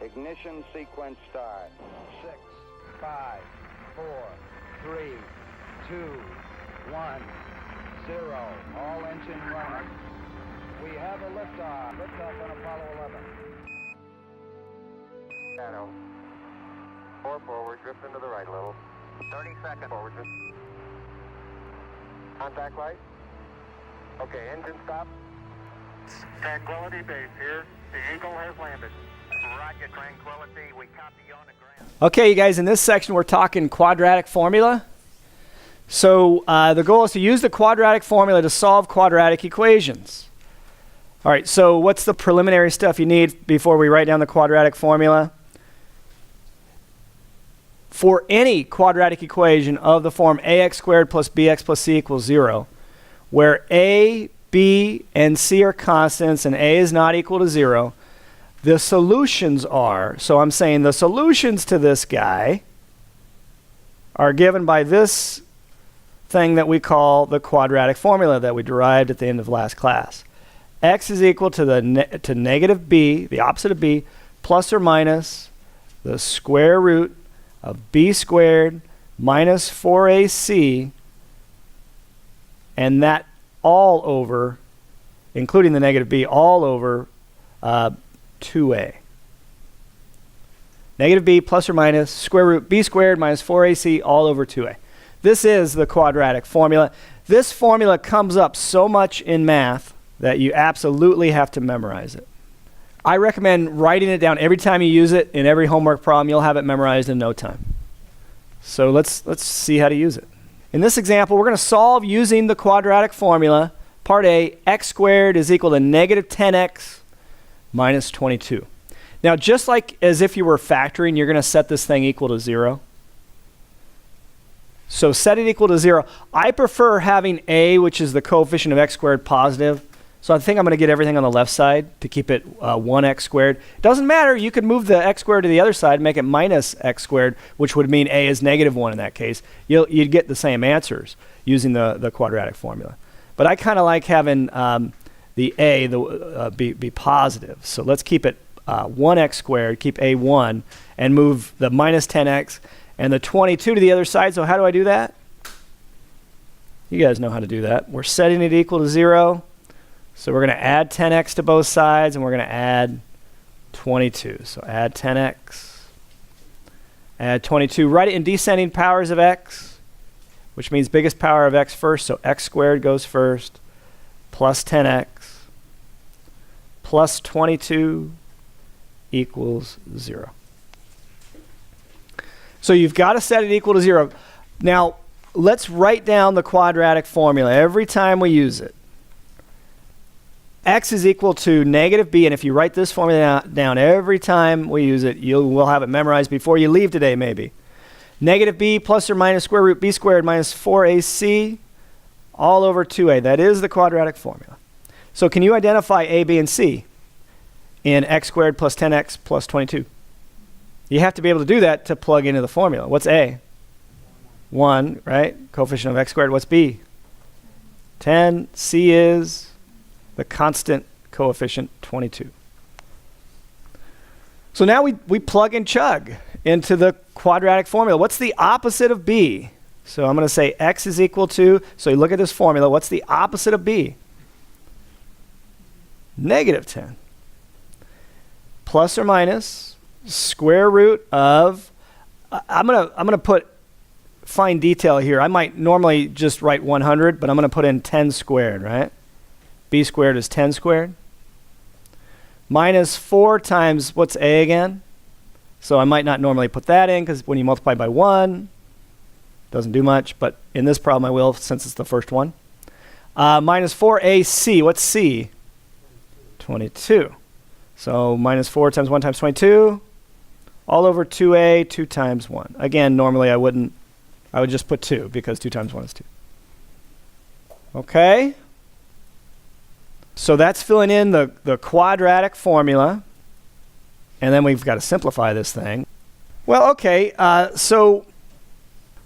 Ignition sequence start. 6, 5, 4, 3, 2, 1, 0. All engine running. We have a liftoff. Liftoff on Apollo 11. Shadow. 4 forward, drift into the right a little. 30 seconds. Forward, drift. Contact light. Okay, engine stop. Tranquility Base here. The Eagle has landed. Roger, Tranquility. We copy you on the ground. Okay, you guys, in this section we're talking quadratic formula. So the goal is to use the quadratic formula to solve quadratic equations. All right, so what's the preliminary stuff you need before we write down the quadratic formula? For any quadratic equation of the form ax squared plus bx plus c equals 0, where a, b, and c are constants and a is not equal to 0, the solutions are, so I'm saying the solutions to this guy are given by this thing that we call the quadratic formula that we derived at the end of last class. X is equal to to negative b, the opposite of b, plus or minus the square root of b squared minus 4ac, and that all over, including the negative b, all over 2a. Negative b plus or minus square root b squared minus 4ac all over 2a. This is the quadratic formula. This formula comes up so much in math that you absolutely have to memorize it. I recommend writing it down every time you use it in every homework problem. You'll have it memorized in no time. So let's see how to use it. In this example, we're going to solve using the quadratic formula. Part A, x squared is equal to negative 10x minus 22. Now, just like as if you were factoring, you're going to set this thing equal to 0. So set it equal to 0. I prefer having a, which is the coefficient of x squared, positive. So I think I'm going to get everything on the left side to keep it 1x squared. Doesn't matter. You could move the x squared to the other side and make it minus x squared, which would mean a is negative 1 in that case. You'd get the same answers using the quadratic formula. But I kind of like having the a be positive. So let's keep it 1x squared, keep a 1, and move the minus 10x and the 22 to the other side. So how do I do that? You guys know how to do that. We're setting it equal to 0. So we're going to add 10x to both sides, and we're going to add 22. So add 10x, add 22. Write it in descending powers of x, which means biggest power of x first. So x squared goes first, plus 10x, plus 22 equals 0. So you've got to set it equal to 0. Now, let's write down the quadratic formula every time we use it. X is equal to negative b, and if you write this formula down every time we use it, you will have it memorized before you leave today, maybe. Negative b plus or minus square root b squared minus 4ac all over 2a. That is the quadratic formula. So can you identify a, b, and c in x squared plus 10x plus 22? You have to be able to do that to plug into the formula. What's a? 1, right? Coefficient of x squared. What's b? 10. C is the constant coefficient, 22. So now we plug and chug into the quadratic formula. What's the opposite of b? So I'm going to say x is equal to, so you look at this formula, what's the opposite of b? Negative 10. Plus or minus square root of, I'm gonna put fine detail here. I might normally just write 100, but I'm going to put in 10 squared, right? B squared is 10 squared. Minus 4 times, what's a again? So I might not normally put that in because when you multiply by 1, doesn't do much. But in this problem I will since it's the first one. Minus 4ac, what's c? 22. So minus 4 times 1 times 22. All over 2a, 2 times 1. Again, normally I would just put 2 because 2 times 1 is 2. Okay? So that's filling in the quadratic formula. And then we've got to simplify this thing. Well, okay, so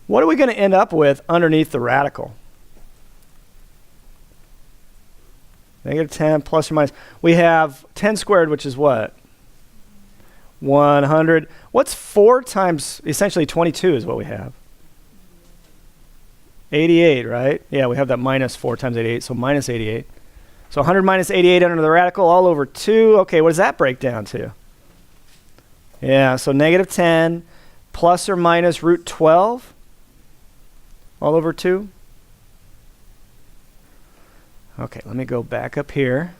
what are we going to end up with underneath the radical? Negative 10 plus or minus. We have 10 squared, which is what? 100. What's 4 times essentially 22 is what we have. 88, right? Yeah, we have that minus 4 times 88, so minus 88. So 100 minus 88 under the radical, all over 2. Okay, what does that break down to? Yeah, so negative 10 plus or minus root 12 all over 2. Okay, let me go back up here.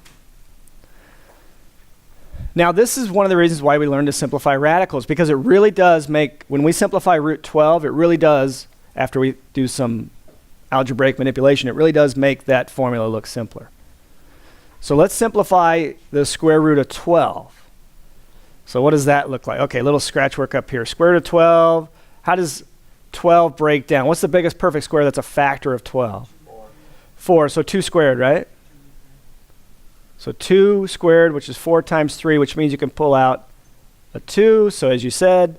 Now, this is one of the reasons why we learn to simplify radicals, because it really does make, when we simplify root 12, it really does, after we do some algebraic manipulation, it really does make that formula look simpler. So let's simplify the square root of 12. So what does that look like? Okay, a little scratch work up here. Square root of 12, how does 12 break down? What's the biggest perfect square that's a factor of 12? 4, so 2 squared, right? So 2 squared, which is 4 times 3, which means you can pull out a 2. So as you said,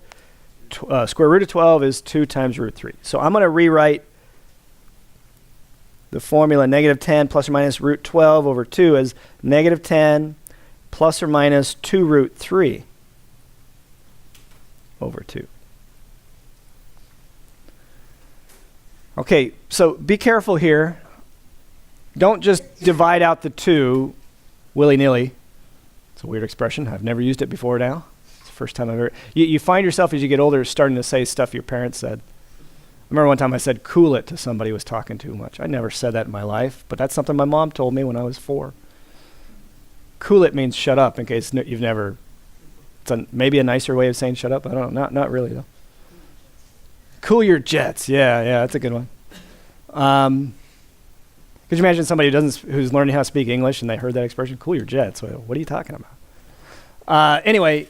square root of 12 is 2 times root 3. So I'm going to rewrite the formula negative 10 plus or minus root 12 over 2 as negative 10 plus or minus 2 root 3 over 2. Okay, so be careful here. Don't just divide out the 2 willy-nilly. It's a weird expression. I've never used it before now. It's the first time I've ever... You find yourself as you get older starting to say stuff your parents said. I remember one time I said cool it to somebody who was talking too much. I never said that in my life, but that's something my mom told me when I was 4. Cool it means shut up, in case you've never... It's maybe a nicer way of saying shut up. I don't know. Not really, though. Cool your jets. Yeah, that's a good one. Could you imagine somebody who's learning how to speak English and they heard that expression? Cool your jets. What are you talking about? Anyway,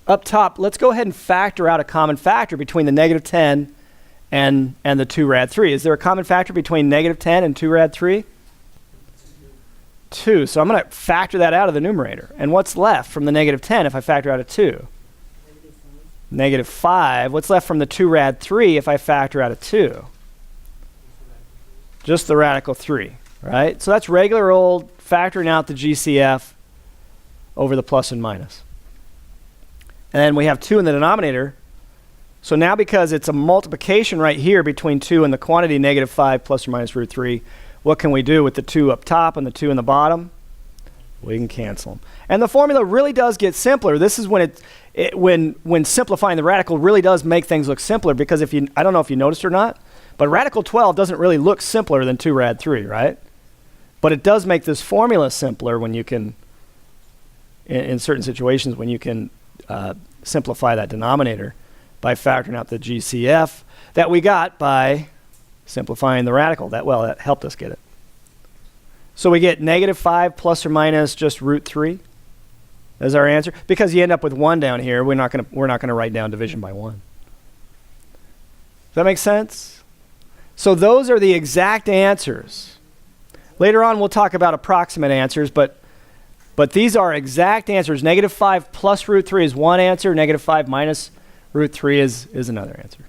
up top, let's go ahead and factor out a common factor between the negative 10 and the 2 rad 3. Is there a common factor between negative 10 and 2 rad 3? 2. So I'm going to factor that out of the numerator. And what's left from the negative 10 if I factor out a 2? Negative 5. What's left from the 2 rad 3 if I factor out a 2? Just the radical 3, right? So that's regular old factoring out the GCF over the plus and minus. And then we have 2 in the denominator. So now because it's a multiplication right here between 2 and the quantity negative 5 plus or minus root 3, what can we do with the 2 up top and the 2 in the bottom? We can cancel them. And the formula really does get simpler. This is when when simplifying the radical really does make things look simpler, because I don't know if you noticed or not, but radical 12 doesn't really look simpler than 2 rad 3, right? But it does make this formula simpler when you can, in certain situations, when you can simplify that denominator by factoring out the GCF that we got by simplifying the radical. That helped us get it. So we get negative 5 plus or minus just root 3 as our answer. Because you end up with 1 down here, we're not going to write down division by 1. Does that make sense? So those are the exact answers. Later on, we'll talk about approximate answers, but these are exact answers. Negative 5 plus root 3 is one answer. Negative 5 minus root 3 is another answer.